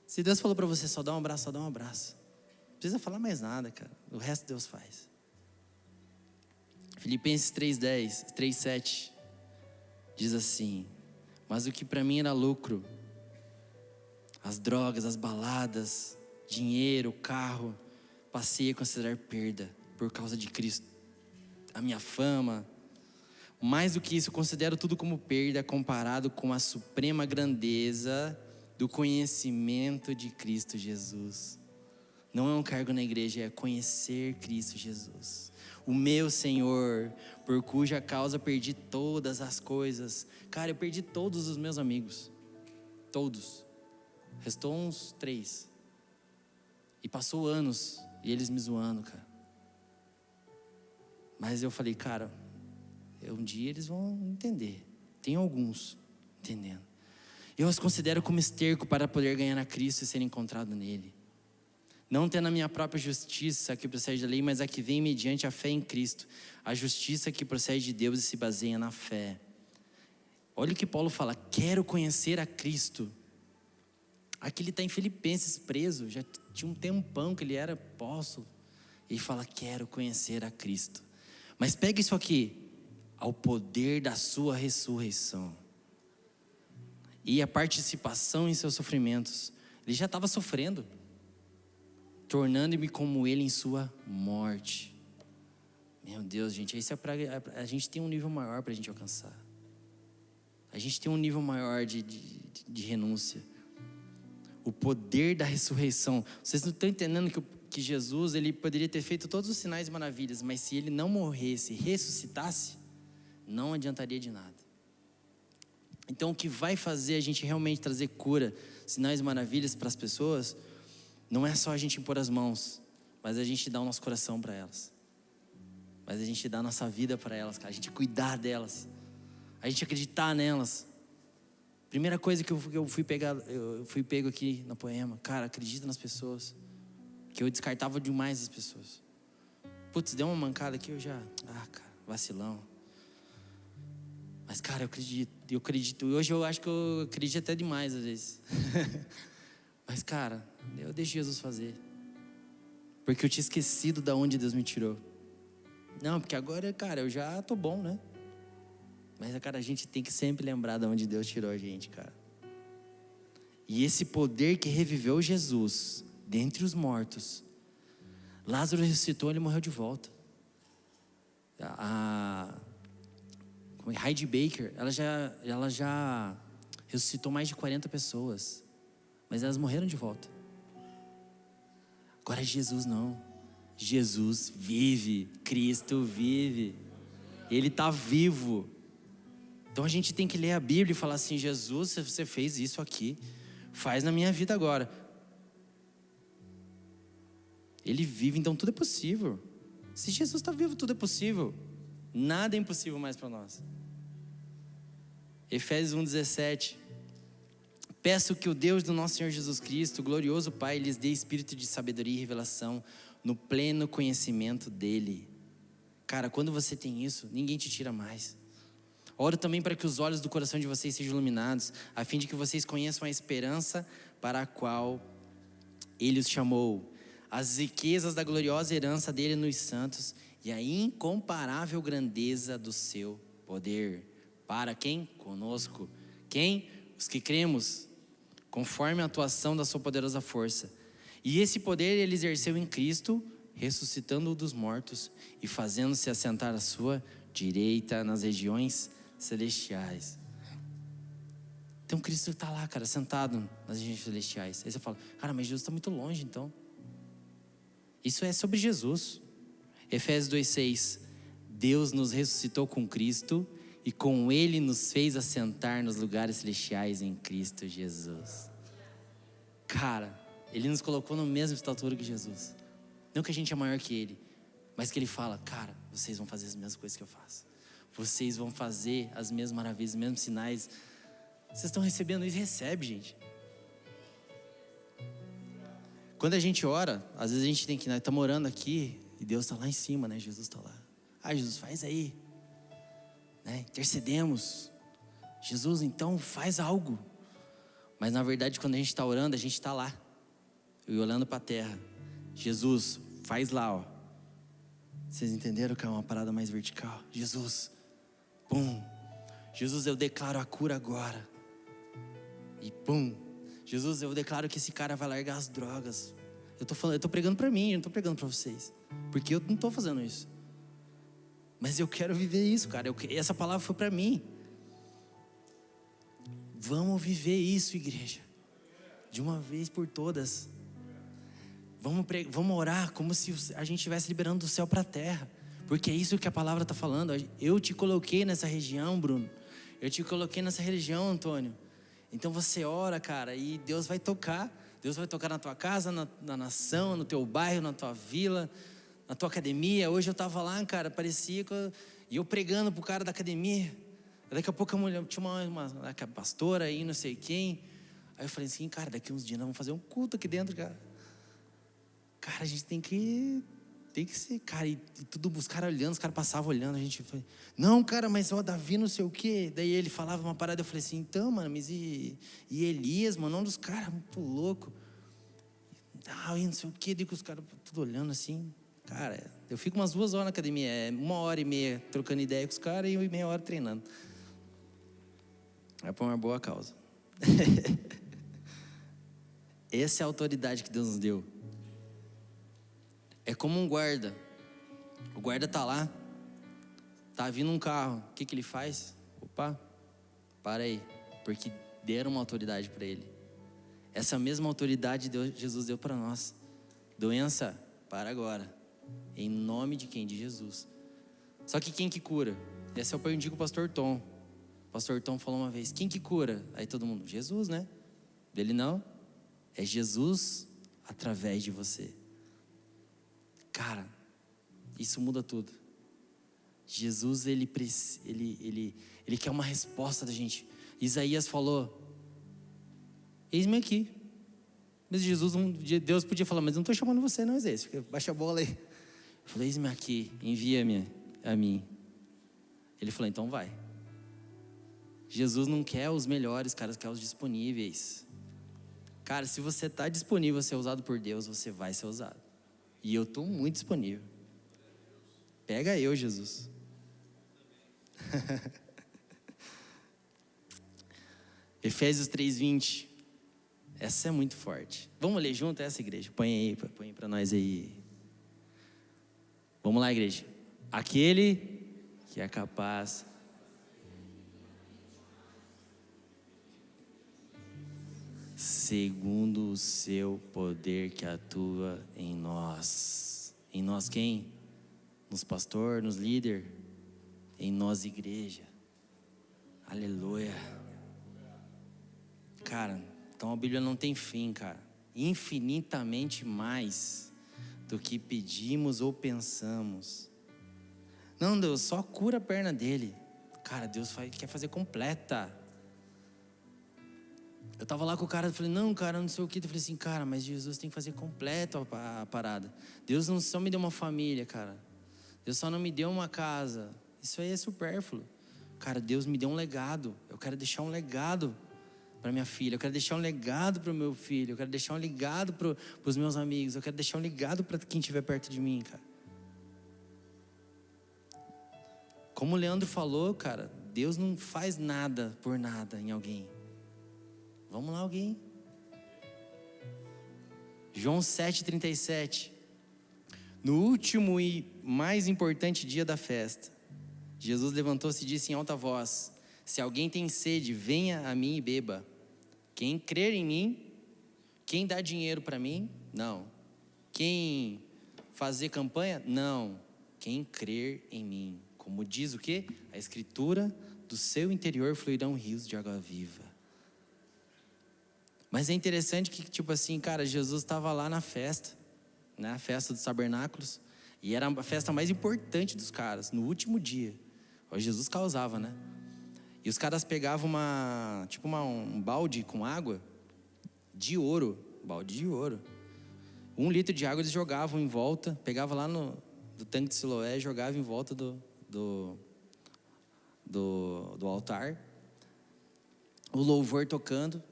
Se Deus falou para você só dar um abraço, só dá um abraço. Não precisa falar mais nada, cara. O resto Deus faz. Filipenses 3:7 diz assim: mas o que para mim era lucro, as drogas, as baladas, dinheiro, carro, passei a considerar perda por causa de Cristo. A minha fama, mais do que isso, eu considero tudo como perda comparado com a suprema grandeza do conhecimento de Cristo Jesus. Não é um cargo na igreja, é conhecer Cristo Jesus, o meu Senhor, por cuja causa perdi todas as coisas. Cara, eu perdi todos os meus amigos, todos. Restou uns 3. E passou anos e eles me zoando, cara. Mas eu falei: cara, um dia eles vão entender. Tem alguns entendendo. Eu os considero como esterco para poder ganhar a Cristo e ser encontrado nele. Não tendo a minha própria justiça que procede da lei, mas a que vem mediante a fé em Cristo. A justiça que procede de Deus e se baseia na fé. Olha o que Paulo fala: quero conhecer a Cristo. Aqui ele está em Filipenses preso, já tinha um tempão que ele era apóstolo. Ele fala: quero conhecer a Cristo. Mas pega isso aqui: ao poder da sua ressurreição e a participação em seus sofrimentos. Ele já estava sofrendo, tornando-me como ele em sua morte. Meu Deus, gente, isso a gente tem um nível maior para a gente alcançar. A gente tem um nível maior de renúncia. o poder da ressurreição. Vocês não estão entendendo que Jesus, ele poderia ter feito todos os sinais e maravilhas, mas se ele não morresse, ressuscitasse, não adiantaria de nada. Então o que vai fazer a gente realmente trazer cura, sinais e maravilhas para as pessoas, não é só a gente impor as mãos, mas a gente dar o nosso coração para elas. Mas a gente dar a nossa vida para elas, cara. A gente cuidar delas. A gente acreditar nelas. Primeira coisa que eu fui pego aqui na Poema. Cara, acredita nas pessoas. Que eu descartava demais as pessoas. Putz, deu uma mancada aqui, eu já... cara, vacilão. Mas, cara, eu acredito. Hoje eu acho que eu acredito até demais, às vezes. Mas, cara, eu deixo Jesus fazer. Porque eu tinha esquecido de onde Deus me tirou. Não, porque agora, cara, eu já tô bom, né? Mas, cara, a gente tem que sempre lembrar de onde Deus tirou a gente, cara. E esse poder que reviveu Jesus dentre os mortos. Lázaro ressuscitou, ele morreu de volta. Heidi Baker, ela já ressuscitou mais de 40 pessoas. Mas elas morreram de volta. Agora Jesus não. Jesus vive, Cristo vive, Ele está vivo. Então a gente tem que ler a Bíblia e falar assim: Jesus, você fez isso aqui, faz na minha vida agora. Ele vive, então tudo é possível. Se Jesus está vivo, tudo é possível. Nada é impossível mais para nós. Efésios 1:17. Peço que o Deus do nosso Senhor Jesus Cristo, o glorioso Pai, lhes dê espírito de sabedoria e revelação no pleno conhecimento dEle. Cara, quando você tem isso, ninguém te tira mais. Oro também para que os olhos do coração de vocês sejam iluminados, a fim de que vocês conheçam a esperança para a qual Ele os chamou, as riquezas da gloriosa herança dEle nos santos e a incomparável grandeza do seu poder. Para quem? Conosco. Quem? Os que cremos, conforme a atuação da sua poderosa força. E esse poder ele exerceu em Cristo, ressuscitando-o dos mortos e fazendo-se assentar à sua direita nas regiões celestiais. Então Cristo está lá, cara, sentado nas regiões celestiais. Aí você fala: cara, mas Jesus está muito longe então. Isso é sobre Jesus. Efésios 2:6. Deus nos ressuscitou com Cristo e com Ele nos fez assentar nos lugares celestiais em Cristo Jesus. Cara, Ele nos colocou na mesma estatura que Jesus. Não que a gente é maior que Ele, mas que Ele fala: cara, vocês vão fazer as mesmas coisas que eu faço. Vocês vão fazer as mesmas maravilhas, os mesmos sinais. Vocês estão recebendo isso? Recebe, gente. Quando a gente ora, às vezes a gente tem que... Nós estamos orando aqui e Deus está lá em cima, né? Jesus está lá. Jesus, faz aí. Né? Intercedemos. Jesus, então faz algo. Mas na verdade, quando a gente está orando, a gente está lá e olhando para a terra. Jesus, faz lá, ó. Vocês entenderam que é uma parada mais vertical? Jesus, pum. Jesus, eu declaro a cura agora. E pum. Jesus, eu declaro que esse cara vai largar as drogas. Eu tô pregando para mim, eu não tô pregando para vocês, porque eu não tô fazendo isso. Mas eu quero viver isso, cara. Essa palavra foi para mim. Vamos viver isso, igreja, de uma vez por todas. Vamos orar como se a gente estivesse liberando do céu para a terra, porque é isso que a palavra está falando. Eu te coloquei nessa região, Bruno. Eu te coloquei nessa região, Antônio. Então você ora, cara, e Deus vai tocar. Deus vai tocar na tua casa, na nação, no teu bairro, na tua vila, na tua academia. Hoje eu estava lá, cara, parecia e eu pregando pro cara da academia. Daqui a pouco a mulher, tinha uma pastora aí, não sei quem. Aí eu falei assim: cara, daqui uns dias nós vamos fazer um culto aqui dentro, cara. Cara, a gente tem que ser, cara. E tudo, os caras olhando, os caras passavam olhando. A gente falou: não, cara, mas ó, Davi não sei o quê. Daí ele falava uma parada, eu falei assim: então, mano, mas e Elias, mano, um dos caras muito louco. E não sei o quê. Daí que os caras tudo olhando assim. Cara, eu fico umas 2 horas na academia. É 1h30 trocando ideia com os caras e 1h30 hora treinando. É por uma boa causa. Essa é a autoridade que Deus nos deu. É como um guarda. O guarda tá lá, tá vindo um carro. O que ele faz? Opa, para aí, porque deram uma autoridade para ele. Essa mesma autoridade Jesus deu para nós. Doença, para agora. Em nome de quem? De Jesus. Só que quem que cura? Essa eu perdi com o pastor Tom. O pastor Tom falou uma vez, quem que cura? Aí todo mundo, Jesus, né? Ele não. É Jesus através de você. Cara, isso muda tudo. Jesus, ele quer uma resposta da gente. Isaías falou, eis-me aqui. Mas Jesus, Deus podia falar, mas não estou chamando você não, Isaías, baixa a bola aí. Eu falei, eis-me aqui, envia-me a mim. Ele falou, então vai. Jesus não quer os melhores, cara, quer os disponíveis. Cara, se você está disponível a ser usado por Deus, você vai ser usado. E eu estou muito disponível. Pega eu, Jesus. Efésios 3:20. Essa é muito forte. Vamos ler junto essa, igreja? Põe para nós aí. Vamos lá, igreja. Aquele que é capaz. Segundo o seu poder que atua em nós. Em nós quem? Nos pastores, nos líderes. Em nós, igreja. Aleluia. Cara, então a Bíblia não tem fim, cara. Infinitamente mais do que pedimos ou pensamos. Não, Deus, só cura a perna dele. Cara, Deus quer fazer completa. Eu tava lá com o cara, eu falei, não, cara, não sei o que. Eu falei assim, cara, mas Jesus tem que fazer completa a parada. Deus não só me deu uma família, cara. Deus só não me deu uma casa. Isso aí é supérfluo. Cara, Deus me deu um legado. Eu quero deixar um legado para minha filha. Eu quero deixar um legado para o meu filho. Eu quero deixar um legado para os meus amigos. Eu quero deixar um legado para quem estiver perto de mim, cara. Como o Leandro falou, cara, Deus não faz nada por nada em alguém. Vamos lá, alguém. João 7,37. No último e mais importante dia da festa, Jesus levantou-se e disse em alta voz: se alguém tem sede, venha a mim e beba. Quem crer em mim, quem dá dinheiro para mim, não. Quem fazer campanha, não. Quem crer em mim. Como diz o quê? A Escritura, do seu interior fluirão rios de água viva. Mas é interessante que, tipo assim, cara, Jesus estava lá na festa, né? A festa dos tabernáculos. E era a festa mais importante dos caras, no último dia. Jesus causava, né? E os caras pegavam um balde com água de ouro. Balde de ouro. 1 litro de água eles jogavam em volta. Pegavam lá do tanque de Siloé, jogavam em volta do altar. O louvor tocando.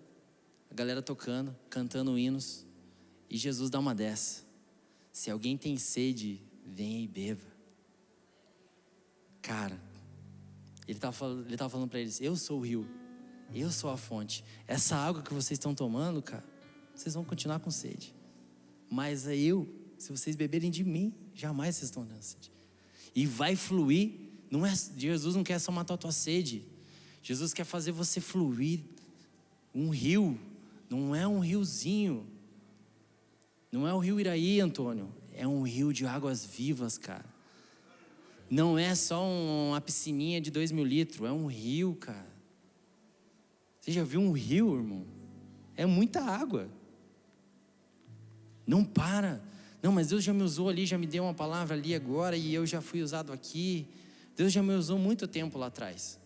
A galera tocando, cantando hinos. E Jesus dá uma dessa. Se alguém tem sede, venha e beba. Cara, ele estava falando para eles, eu sou o rio, eu sou a fonte. Essa água que vocês estão tomando, cara, vocês vão continuar com sede. Mas se vocês beberem de mim, jamais vocês estão tendo sede. E vai fluir, Jesus não quer só matar a tua sede. Jesus quer fazer você fluir um rio. Não é um riozinho. Não é o rio Iraí, Antônio. É um rio de águas vivas, cara. Não é só uma piscininha de 2.000 litros. É um rio, cara. Você já viu um rio, irmão? É muita água. Não para. Não, mas Deus já me usou ali, já me deu uma palavra ali agora e eu já fui usado aqui. Deus já me usou muito tempo lá atrás.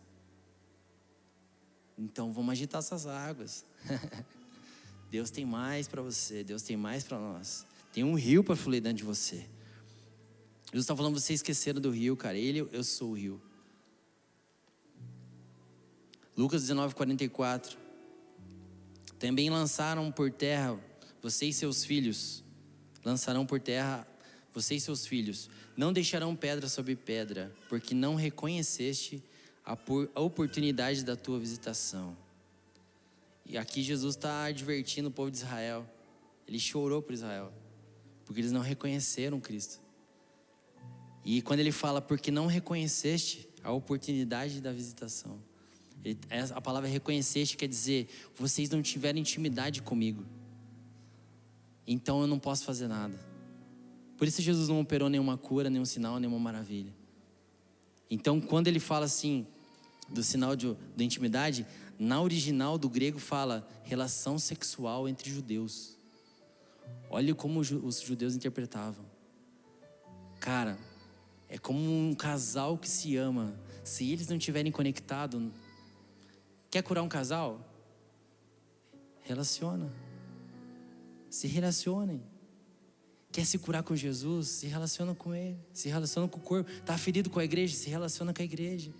Então vamos agitar essas águas. Deus tem mais para você, Deus tem mais para nós. Tem um rio para fluir dentro de você. Jesus está falando, vocês esqueceram do rio, cara. Eu sou o rio. Lucas 19:44. Também lançaram por terra, você e seus filhos. Lançarão por terra, você e seus filhos. Não deixarão pedra sobre pedra, porque não reconheceste a oportunidade da tua visitação. E aqui Jesus está advertindo o povo de Israel. Ele chorou por Israel, porque eles não reconheceram Cristo. E quando ele fala, porque não reconheceste a oportunidade da visitação, A palavra reconhecer quer dizer, vocês não tiveram intimidade comigo, então eu não posso fazer nada. Por isso Jesus não operou nenhuma cura, nenhum sinal, nenhuma maravilha. Então quando ele fala assim, do sinal da intimidade, na original do grego fala relação sexual entre judeus. Olha como os judeus interpretavam. Cara, é como um casal que se ama. Se eles não estiverem conectados, quer curar um casal? Relaciona. Se relacionem. Quer se curar com Jesus? Se relaciona com Ele. Se relaciona com o corpo. Está ferido com a igreja? Se relaciona com a igreja.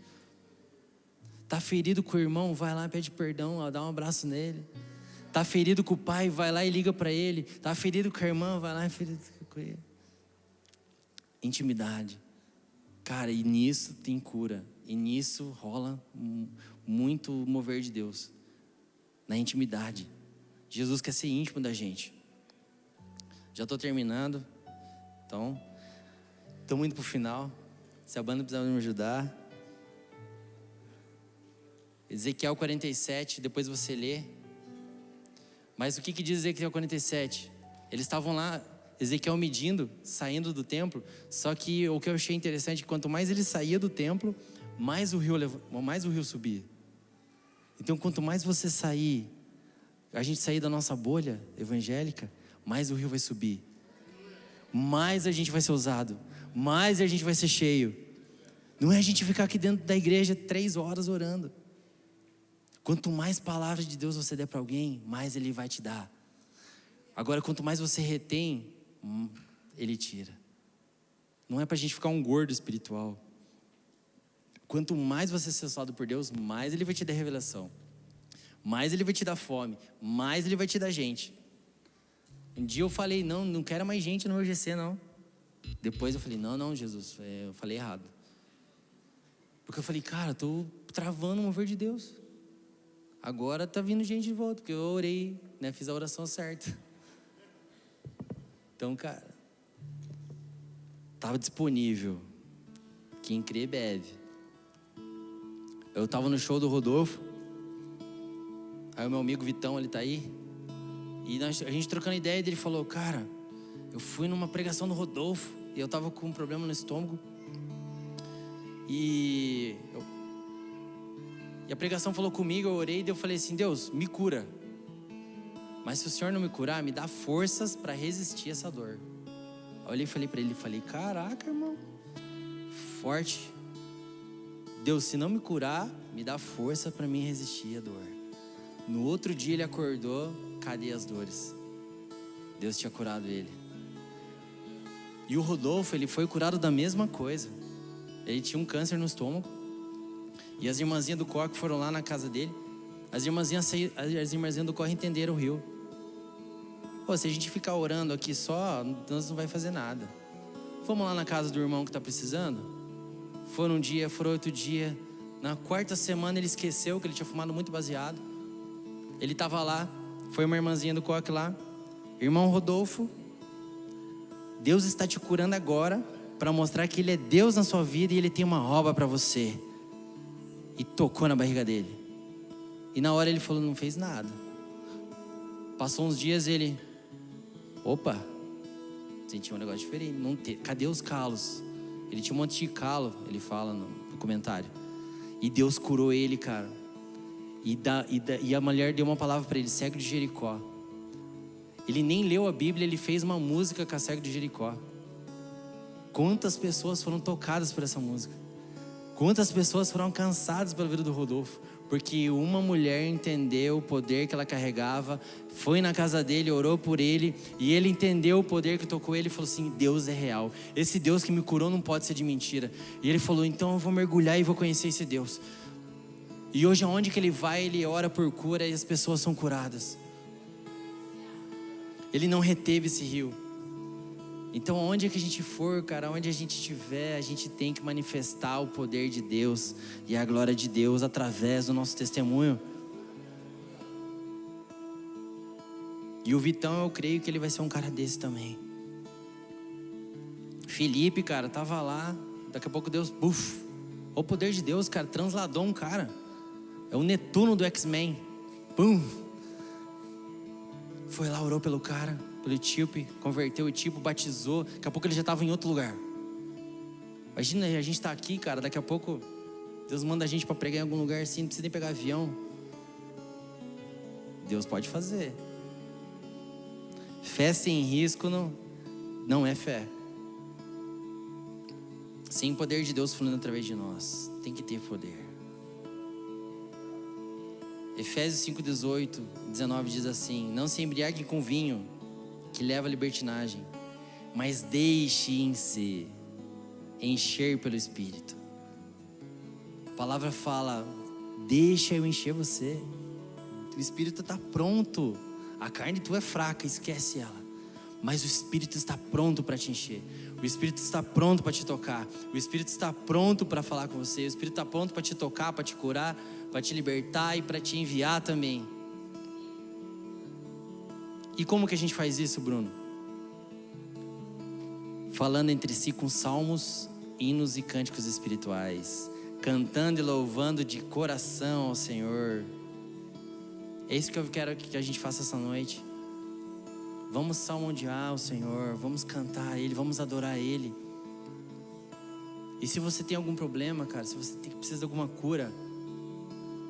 Está ferido com o irmão? Vai lá e pede perdão, dá um abraço nele. Está ferido com o pai? Vai lá e liga para ele. Está ferido com a irmã? Vai lá e ferido com ele. Intimidade. Cara, e nisso tem cura. E nisso rola muito mover de Deus. Na intimidade. Jesus quer ser íntimo da gente. Já estou terminando. Então, estamos indo para o final. Se a banda precisar me ajudar. Ezequiel 47, depois você lê. Mas o que diz Ezequiel 47? Eles estavam lá, Ezequiel medindo, saindo do templo. Só que o que eu achei interessante, quanto mais ele saía do templo, mais o rio subia. Então quanto mais você sair, a gente sair da nossa bolha evangélica, mais o rio vai subir. Mais a gente vai ser usado. Mais a gente vai ser cheio. Não é a gente ficar aqui dentro da igreja 3 horas orando. Quanto mais palavras de Deus você der para alguém, mais Ele vai te dar. Agora, quanto mais você retém, Ele tira. Não é para a gente ficar um gordo espiritual. Quanto mais você ser usado por Deus, mais Ele vai te dar revelação. Mais Ele vai te dar fome. Mais Ele vai te dar gente. Um dia eu falei, não quero mais gente no UGC, não. Depois eu falei, não, Jesus, eu falei errado. Porque eu falei, cara, estou travando o mover de Deus. Agora tá vindo gente de volta, porque eu orei, né? Fiz a oração certa. Então, cara, estava disponível. Quem crê, bebe. Eu estava no show do Rodolfo. Aí o meu amigo Vitão, ele tá aí. E a gente trocando ideia, ele falou, cara, eu fui numa pregação do Rodolfo e eu tava com um problema no estômago. E a pregação falou comigo, eu orei e eu falei assim, Deus, me cura. Mas se o Senhor não me curar, me dá forças para resistir a essa dor. Eu olhei e falei para ele, caraca, irmão, forte. Deus, se não me curar, me dá força para mim resistir a dor. No outro dia ele acordou, cadê as dores? Deus tinha curado ele. E o Rodolfo, ele foi curado da mesma coisa. Ele tinha um câncer no estômago. E as irmãzinhas do Coque foram lá na casa dele. As irmãzinhas do Coque entenderam o rio. Pô, se a gente ficar orando aqui só, nós não vai fazer nada. Vamos lá na casa do irmão que está precisando? Foram um dia, foram outro dia. Na 4ª semana ele esqueceu que ele tinha fumado muito baseado. Ele estava lá, foi uma irmãzinha do Coque lá. Irmão Rodolfo, Deus está te curando agora para mostrar que Ele é Deus na sua vida e Ele tem uma obra para você. E tocou na barriga dele. E na hora ele falou, não fez nada. Passou uns dias ele, opa, sentiu um negócio diferente. Cadê os calos? Ele tinha um monte de calo, ele fala no comentário. E Deus curou ele, cara. E a mulher deu uma palavra para ele, cego de Jericó. Ele nem leu a Bíblia, ele fez uma música com a cego de Jericó. Quantas pessoas foram tocadas por essa música? Quantas pessoas foram alcançadas pela vida do Rodolfo? Porque uma mulher entendeu o poder que ela carregava, foi na casa dele, orou por ele, e ele entendeu o poder que tocou ele e falou assim, Deus é real. Esse Deus que me curou não pode ser de mentira. E ele falou, então eu vou mergulhar e vou conhecer esse Deus. E hoje aonde que ele vai, ele ora por cura e as pessoas são curadas. Ele não reteve esse rio. Então onde que a gente for, cara, onde a gente estiver, a gente tem que manifestar o poder de Deus e a glória de Deus através do nosso testemunho. E o Vitão, eu creio que ele vai ser um cara desse também. Felipe, cara, tava lá, daqui a pouco Deus, o poder de Deus, cara, transladou um cara. É o Netuno do X-Men. Pum! Foi lá, orou pelo cara, pelo etíope, converteu o etíope, batizou. Daqui a pouco ele já estava em outro lugar. Imagina, a gente tá aqui, cara, daqui a pouco Deus manda a gente para pregar em algum lugar assim, não precisa nem pegar avião. Deus pode fazer. Fé sem risco não é fé. Sem o poder de Deus fluindo através de nós. Tem que ter poder. Efésios 5:18, 19 diz assim: não se embriaguem com vinho, que leva à libertinagem, mas deixem-se encher pelo Espírito. A palavra fala: deixa eu encher você. O Espírito está pronto. A carne tua é fraca, esquece ela. Mas o Espírito está pronto para te encher. O Espírito está pronto para te tocar. O Espírito está pronto para falar com você. O Espírito está pronto para te tocar, para te curar, para te libertar e para te enviar também. E como que a gente faz isso, Bruno? Falando entre si com salmos, hinos e cânticos espirituais, cantando e louvando de coração ao Senhor. É isso que eu quero que a gente faça essa noite. Vamos salmodiar o Senhor, vamos cantar a Ele, vamos adorar a Ele. E se você tem algum problema, cara, se você precisa de alguma cura,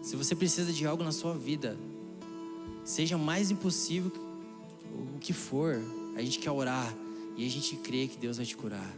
se você precisa de algo na sua vida, seja mais impossível o que for, a gente quer orar e a gente crê que Deus vai te curar.